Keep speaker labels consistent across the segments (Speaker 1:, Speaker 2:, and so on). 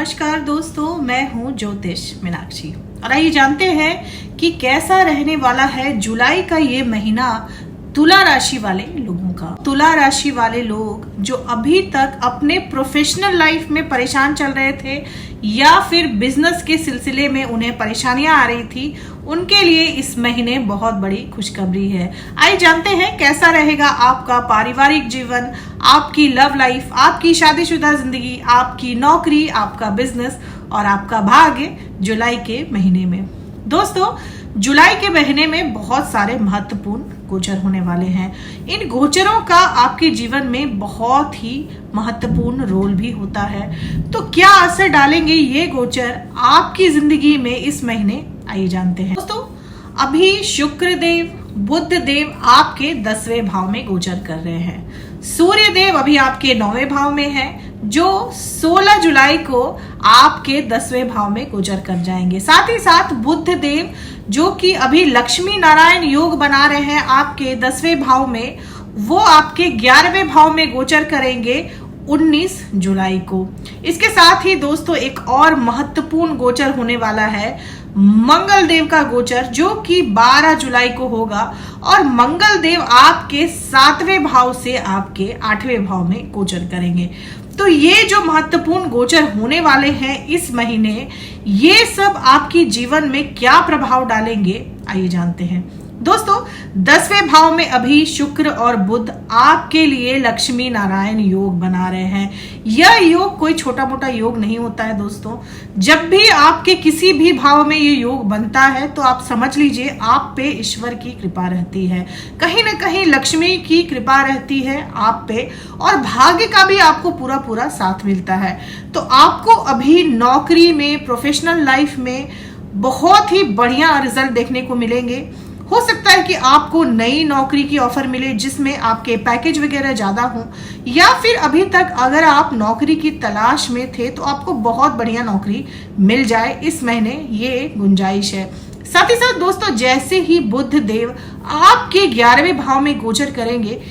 Speaker 1: नमस्कार दोस्तों, मैं हूं ज्योतिष मीनाक्षी और आइए जानते हैं कि कैसा रहने वाला है जुलाई का ये महीना तुला राशि वाले लोगों का। तुला राशि वाले लोग जो अभी तक अपने प्रोफेशनल लाइफ में परेशान चल रहे थे या फिर बिजनेस के सिलसिले में उन्हें परेशानियां आ रही थी, उनके लिए इस महीने बहुत बड़ी खुशखबरी है। आइए जानते हैं कैसा रहेगा आपका पारिवारिक जीवन, आपकी लव लाइफ, आपकी शादीशुदा जिंदगी, आपकी नौकरी, आपका बिजनेस और आपका भाग्य जुलाई के महीने में। दोस्तों, जुलाई के महीने में बहुत सारे महत्वपूर्ण गोचर होने वाले हैं। इन गोचरों का आपके जीवन में बहुत ही महत्वपूर्ण रोल भी होता है। तो क्या असर डालेंगे ये गोचर आपकी जिंदगी में इस महीने, आइए जानते हैं। दोस्तों, अभी शुक्र देव, बुध देव आपके 10वें भाव में गोचर कर रहे हैं। सूर्य देव अभी आपके 9वें भाव में है, जो 16 जुलाई को आपके 10वें भाव में गोचर कर जाएंगे। साथ ही साथ बुध देव जो कि अभी लक्ष्मी नारायण योग बना रहे हैं आपके 10वें भाव में, वो आपके 11वें भाव में गोचर करेंगे 19 जुलाई को। इसके साथ ही दोस्तों एक और महत्वपूर्ण गोचर होने वाला है मंगल देव का गोचर, जो कि 12 जुलाई को होगा और मंगल देव आपके 7वें भाव से आपके 8वें भाव में गोचर करेंगे। तो ये जो महत्वपूर्ण गोचर होने वाले हैं इस महीने, ये सब आपकी जीवन में क्या प्रभाव डालेंगे, आइए जानते हैं। दोस्तों, 10वें भाव में अभी शुक्र और बुध आपके लिए लक्ष्मी नारायण योग बना रहे हैं। यह योग कोई छोटा मोटा योग नहीं होता है दोस्तों। जब भी आपके किसी भी भाव में ये योग बनता है तो आप समझ लीजिए आप पे ईश्वर की कृपा रहती है, कहीं ना कहीं लक्ष्मी की कृपा रहती है आप पे, और भाग्य का भी आपको पूरा पूरा साथ मिलता है। तो आपको अभी नौकरी में, प्रोफेशनल लाइफ में बहुत ही बढ़िया रिजल्ट देखने को मिलेंगे। हो सकता है कि आपको नई नौकरी की ऑफर मिले जिसमें आपके पैकेज वगैरह ज्यादा हो, या फिर अभी तक अगर आप नौकरी की तलाश में थे तो आपको बहुत बढ़िया नौकरी मिल जाए इस महीने, ये गुंजाइश है। साथ ही साथ दोस्तों, जैसे ही बुध देव आपके 11वें भाव में गोचर करेंगे,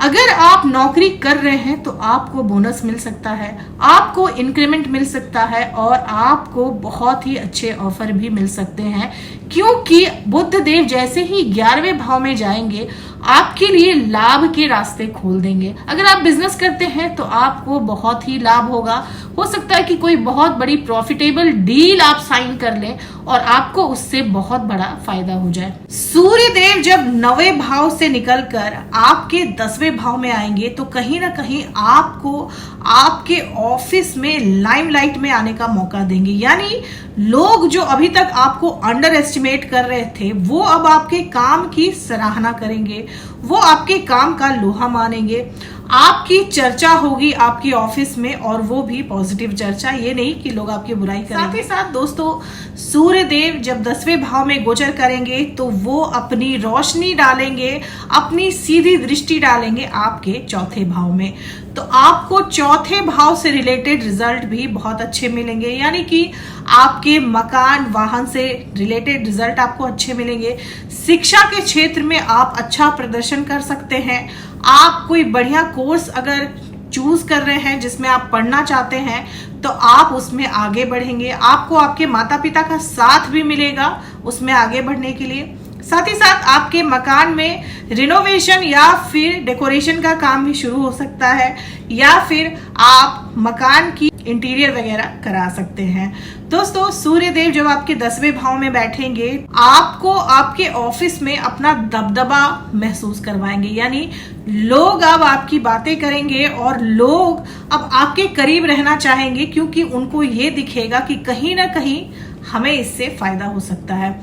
Speaker 1: अगर आप नौकरी कर रहे हैं तो आपको बोनस मिल सकता है, आपको इंक्रीमेंट मिल सकता है और आपको बहुत ही अच्छे ऑफर भी मिल सकते हैं, क्योंकि बुध देव जैसे ही 11वें भाव में जाएंगे आपके लिए लाभ के रास्ते खोल देंगे। अगर आप बिजनेस करते हैं तो आपको बहुत ही लाभ होगा। हो सकता है कि कोई बहुत बड़ी प्रॉफिटेबल डील आप साइन कर लें और आपको उससे बहुत बड़ा फायदा हो जाए। सूर्य देव जब 9वें भाव से निकलकर आपके 10वें भाव में आएंगे तो कहीं ना कहीं आपको आपके ऑफिस में लाइमलाइट में आने का मौका देंगे। यानी लोग जो अभी तक आपको अंडर एस्टिमेट कर रहे थे, वो अब आपके काम की सराहना करेंगे, वो आपके काम का लोहा मानेंगे। आपकी चर्चा होगी आपकी ऑफिस में, और वो भी पॉजिटिव चर्चा, ये नहीं कि लोग आपकी बुराई करेंगे। साथ ही साथ दोस्तों, सूर्य देव जब 10वें भाव में गोचर करेंगे तो वो अपनी रोशनी डालेंगे, अपनी सीधी दृष्टि डालेंगे आपके 4थे भाव में। तो आपको 4थे भाव से रिलेटेड रिजल्ट भी बहुत अच्छे मिलेंगे, यानी कि आपके मकान, वाहन से रिलेटेड रिजल्ट आपको अच्छे मिलेंगे। शिक्षा के क्षेत्र में आप अच्छा प्रदर्शन कर सकते हैं। आप कोई बढ़िया कोर्स अगर चूज कर रहे हैं जिसमें आप पढ़ना चाहते हैं तो आप उसमें आगे बढ़ेंगे। आपको आपके माता पिता का साथ भी मिलेगा उसमें आगे बढ़ने के लिए। साथ ही साथ आपके मकान में रिनोवेशन या फिर डेकोरेशन का काम भी शुरू हो सकता है, या फिर आप मकान की इंटीरियर वगैरह करा सकते हैं। दोस्तों, सूर्य देव जब आपके 10वें भाव में बैठेंगे, आपको आपके ऑफिस में अपना दबदबा महसूस करवाएंगे। यानी लोग अब आपकी बातें करेंगे और लोग अब आपके करीब रहना चाहेंगे, क्योंकि उनको ये दिखेगा कि कहीं ना कहीं हमें इससे फायदा हो सकता है।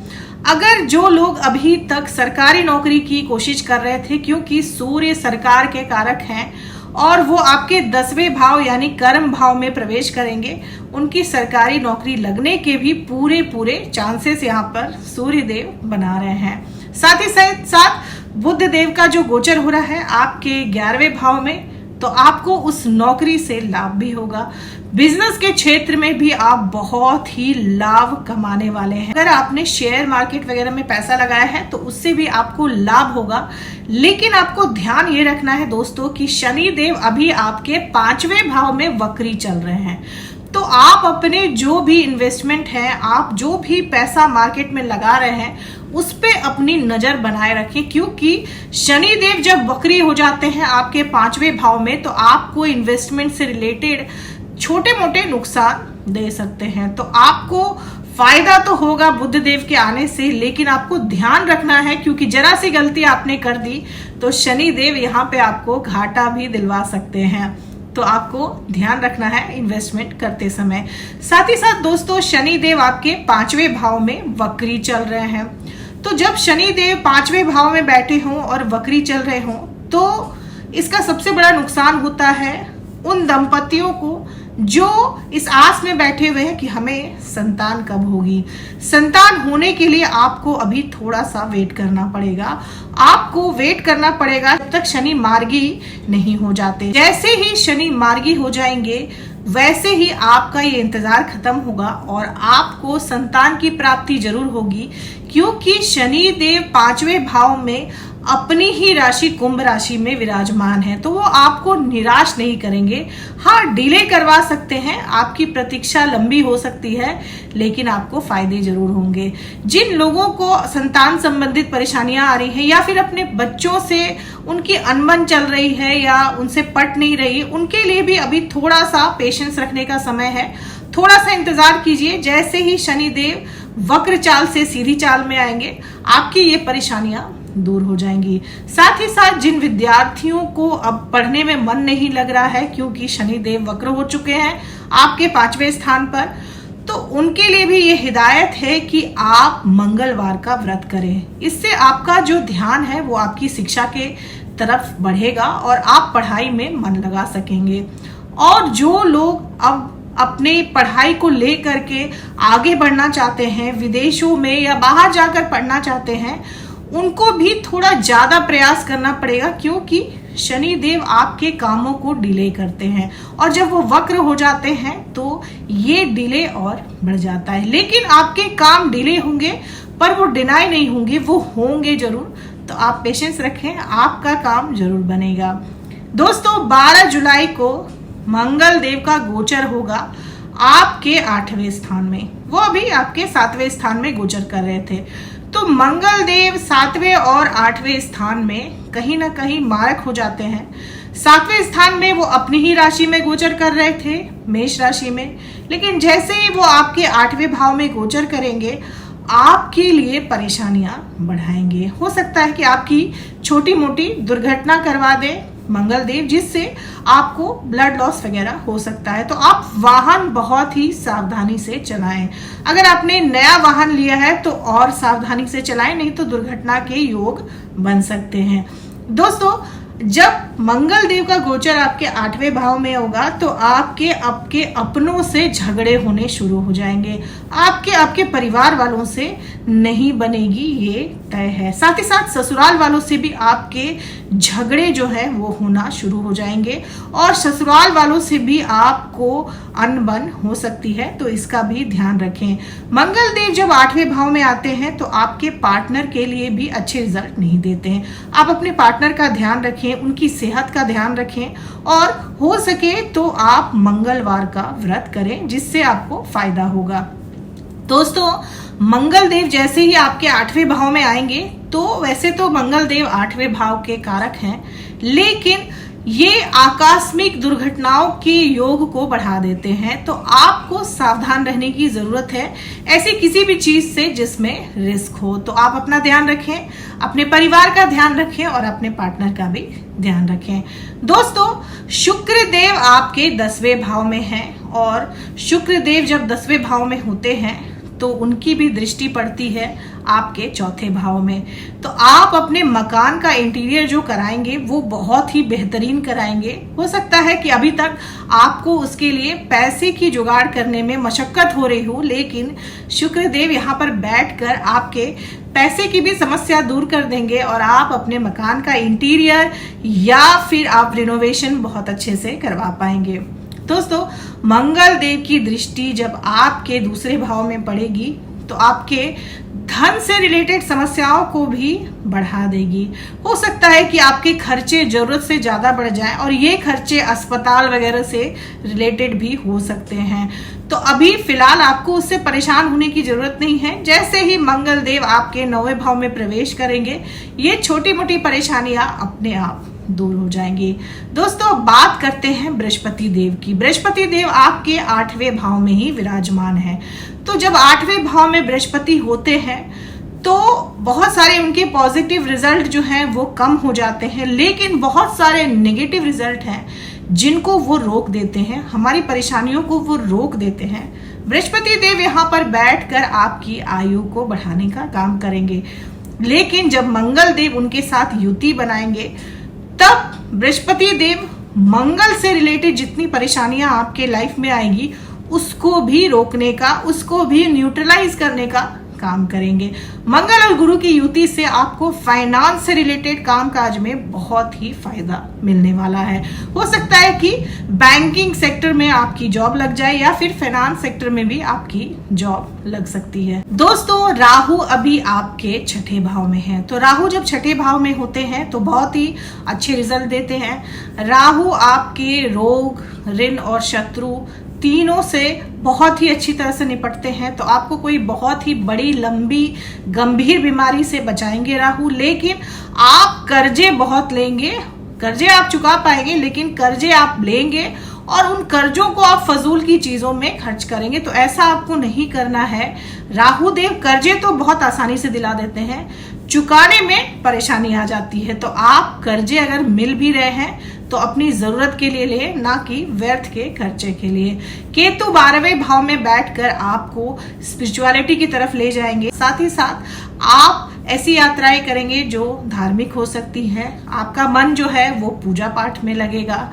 Speaker 1: अगर जो लोग अभी तक सरकारी नौकरी की कोशिश कर रहे थे, क्योंकि सूर्य सरकार के कारक हैं और वो आपके 10वें भाव यानी कर्म भाव में प्रवेश करेंगे, उनकी सरकारी नौकरी लगने के भी पूरे चांसेस यहाँ पर सूर्य देव बना रहे हैं। साथ ही साथ बुध देव का जो गोचर हो रहा है आपके 11वें भाव में, तो आपको उस नौकरी से लाभ भी होगा। बिजनेस के क्षेत्र में भी आप बहुत ही लाभ कमाने वाले हैं। अगर आपने शेयर मार्केट वगैरह में पैसा लगाया है तो उससे भी आपको लाभ होगा। लेकिन आपको ध्यान ये रखना है दोस्तों कि शनि देव अभी आपके 5वें भाव में वक्री चल रहे हैं। तो आप अपने जो भी इन्वेस्टमेंट है, आप जो भी पैसा मार्केट में लगा रहे हैं, उस पे अपनी नजर बनाए रखें, क्योंकि शनि देव जब वक्री हो जाते हैं आपके 5वें भाव में, तो आपको इन्वेस्टमेंट से रिलेटेड छोटे मोटे नुकसान दे सकते हैं। तो आपको फायदा तो होगा बुध देव के आने से, लेकिन आपको ध्यान रखना है, क्योंकि जरा सी गलती आपने कर दी तो शनि देव यहाँ पे आपको घाटा भी दिलवा सकते हैं। तो आपको ध्यान रखना है इन्वेस्टमेंट करते समय। साथ ही साथ दोस्तों, शनि देव आपके 5वें भाव में वक्री चल रहे हैं। तो जब शनि देव 5वें भाव में बैठे हों और वक्री चल रहे हों, तो इसका सबसे बड़ा नुकसान होता है उन दंपतियों को जो इस आस में बैठे हुए हैं कि हमें संतान कब होगी। संतान होने के लिए आपको अभी थोड़ा सा वेट करना पड़ेगा। आपको वेट करना पड़ेगा जब तक शनि मार्गी नहीं हो जाते। जैसे ही शनि मार्गी हो जाएंगे, वैसे ही आपका ये इंतजार खत्म होगा और आपको संतान की प्राप्ति जरूर होगी, क्योंकि शनि देव 5वें भाव में अपनी ही राशि कुंभ राशि में विराजमान है। तो वो आपको निराश नहीं करेंगे। हाँ, डिले करवा सकते हैं, आपकी प्रतीक्षा लंबी हो सकती है, लेकिन आपको फायदे जरूर होंगे। जिन लोगों को संतान संबंधित परेशानियां आ रही हैं, या फिर अपने बच्चों से उनकी अनबन चल रही है या उनसे पट नहीं रही, उनके लिए भी अभी थोड़ा सा पेशेंस रखने का समय है। थोड़ा सा इंतजार कीजिए। जैसे ही शनि देव वक्र चाल से सीधी चाल में आएंगे, आपकी ये परेशानियां दूर हो जाएंगी। साथ ही साथ जिन विद्यार्थियों को अब पढ़ने में मन नहीं लग रहा है, क्योंकि शनि देव वक्र हो चुके हैं आपके 5वें स्थान पर, तो उनके लिए भी ये हिदायत है कि आप मंगलवार का व्रत करें। इससे आपका जो ध्यान है वो आपकी शिक्षा के तरफ बढ़ेगा और आप पढ़ाई में मन लगा सकेंगे। और जो लोग अब अपने पढ़ाई को लेकर के आगे बढ़ना चाहते हैं, विदेशों में या बाहर जाकर पढ़ना चाहते हैं, उनको भी थोड़ा ज्यादा प्रयास करना पड़ेगा, क्योंकि शनि देव आपके कामों को डिले करते हैं और जब वो वक्र हो जाते हैं तो ये डिले और बढ़ जाता है। लेकिन आपके काम डिले होंगे पर वो डिनाई नहीं होंगे, वो होंगे जरूर। तो आप पेशेंस रखें, आपका काम जरूर बनेगा। दोस्तों, 12 जुलाई को मंगल देव का गोचर होगा आपके 8वें स्थान में। वो अभी आपके 7वें स्थान में गोचर कर रहे थे। तो मंगल देव 7वें और 8वें स्थान में कहीं ना कहीं मारक हो जाते हैं। 7वें स्थान में वो अपनी ही राशि में गोचर कर रहे थे, मेष राशि में, लेकिन जैसे ही वो आपके 8वें भाव में गोचर करेंगे, आपके लिए परेशानियां बढ़ाएंगे। हो सकता है कि आपकी छोटी मोटी दुर्घटना करवा दे मंगल देव, जिससे आपको ब्लड लॉस वगैरह हो सकता है। तो आप वाहन बहुत ही सावधानी से चलाएं। अगर आपने नया वाहन लिया है तो और सावधानी से चलाएं, नहीं तो दुर्घटना के योग बन सकते हैं। दोस्तों, जब मंगल देव का गोचर आपके 8वें भाव में होगा तो आपके अपनों से झगड़े होने शुरू हो जाएंगे। आपके परिवार वालों से नहीं बनेगी, ये तय है। साथ ही साथ ससुराल वालों से भी आपके झगड़े जो है वो होना शुरू हो जाएंगे और ससुराल वालों से भी आपको अनबन हो सकती है, तो इसका भी ध्यान रखें। मंगल देव जब 8वें भाव में आते हैं तो आपके पार्टनर के लिए भी अच्छे रिजल्ट नहीं देते हैं। आप अपने पार्टनर का ध्यान रखें, उनकी सेहत का ध्यान रखें और हो सके तो आप मंगलवार का व्रत करें, जिससे आपको फायदा होगा। दोस्तों, मंगल देव जैसे ही आपके 8वें भाव में आएंगे, तो वैसे तो मंगल देव 8वें भाव के कारक हैं, लेकिन ये आकस्मिक दुर्घटनाओं के योग को बढ़ा देते हैं। तो आपको सावधान रहने की जरूरत है ऐसी किसी भी चीज से जिसमें रिस्क हो। तो आप अपना ध्यान रखें, अपने परिवार का ध्यान रखें और अपने पार्टनर का भी ध्यान रखें। दोस्तों, शुक्र देव आपके 10वें भाव में हैं और शुक्र देव जब 10वें भाव में होते हैं तो उनकी भी दृष्टि पड़ती है आपके 4थे भाव में। तो आप अपने मकान का इंटीरियर जो कराएंगे वो बहुत ही बेहतरीन कराएंगे। हो सकता है कि अभी तक आपको उसके लिए पैसे की जुगाड़ करने में मशक्कत हो रही हो, लेकिन शुक्र देव यहाँ पर बैठकर आपके पैसे की भी समस्या दूर कर देंगे और आप अपने मकान का इंटीरियर या फिर आप रिनोवेशन बहुत अच्छे से करवा पाएंगे। दोस्तों, मंगल देव की दृष्टि जब आपके दूसरे भाव में पड़ेगी तो तो आपके धन से रिलेटेड समस्याओं को भी बढ़ा देगी। हो सकता है कि आपके खर्चे जरूरत से ज्यादा बढ़ जाएं और ये खर्चे अस्पताल वगैरह से रिलेटेड भी हो सकते हैं। तो अभी फिलहाल आपको उससे परेशान होने की जरूरत नहीं है। जैसे ही मंगल देव आपके 9वें भाव में प्रवेश करेंगे, ये छोटी मोटी परेशानियां अपने आप दूर हो जाएंगी। दोस्तों, बात करते हैं बृहस्पति देव की। बृहस्पति देव आपके 8वें भाव में ही विराजमान है। तो जब 8वें भाव में बृहस्पति होते हैं तो बहुत सारे उनके पॉजिटिव रिजल्ट जो हैं वो कम हो जाते हैं, लेकिन बहुत सारे नेगेटिव रिजल्ट हैं जिनको वो रोक देते हैं, हमारी परेशानियों को वो रोक देते हैं। बृहस्पति देव यहाँ पर बैठकर आपकी आयु को बढ़ाने का काम करेंगे, लेकिन जब मंगल देव उनके साथ युति बनाएंगे तब बृहस्पति देव मंगल से रिलेटेड जितनी परेशानियां आपके लाइफ में आएगी उसको भी रोकने का, उसको भी न्यूट्रलाइज करने का काम करेंगे। मंगल और गुरु की युति से आपको फाइनेंस से रिलेटेड कामकाज में बहुत ही फायदा मिलने वाला है। हो सकता है कि बैंकिंग सेक्टर में आपकी जॉब लग जाए या फिर फाइनेंस सेक्टर में भी आपकी जॉब लग सकती है। दोस्तों, राहु अभी आपके 6ठे भाव में है। तो राहु जब 6ठे भाव में होते हैं तो बहुत ही अच्छे रिजल्ट देते हैं। राहु आपके रोग, ऋण और शत्रु तीनों से बहुत ही अच्छी तरह से निपटते हैं। तो आपको कोई बहुत ही बड़ी लंबी गंभीर बीमारी से बचाएंगे राहु, लेकिन आप कर्जे बहुत लेंगे। कर्जे आप चुका पाएंगे, लेकिन कर्जे आप लेंगे और उन कर्जों को आप फजूल की चीजों में खर्च करेंगे। तो ऐसा आपको नहीं करना है। राहु देव कर्जे तो बहुत आसानी से दिला देते हैं, चुकाने में परेशानी आ जाती है। तो आप कर्जे अगर मिल भी रहे हैं तो अपनी जरूरत के लिए ले, ना कि व्यर्थ के खर्चे के लिए। केतु 12वें भाव में बैठकर आपको स्पिरिचुअलिटी की तरफ ले जाएंगे। साथ ही साथ आप ऐसी यात्राएं करेंगे जो धार्मिक हो सकती है। आपका मन जो है वो पूजा पाठ में लगेगा।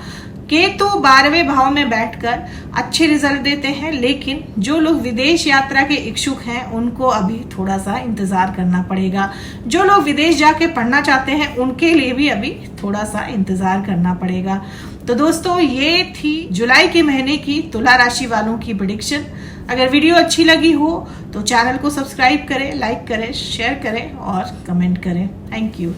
Speaker 1: केतु 12वें भाव में बैठकर अच्छे रिजल्ट देते हैं, लेकिन जो लोग विदेश यात्रा के इच्छुक हैं उनको अभी थोड़ा सा इंतजार करना पड़ेगा। जो लोग विदेश जाके पढ़ना चाहते हैं उनके लिए भी अभी थोड़ा सा इंतजार करना पड़ेगा। तो दोस्तों, ये थी जुलाई के महीने की तुला राशि वालों की प्रेडिक्शन। अगर वीडियो अच्छी लगी हो तो चैनल को सब्सक्राइब करें, लाइक करें, शेयर करें और कमेंट करें। Thank you.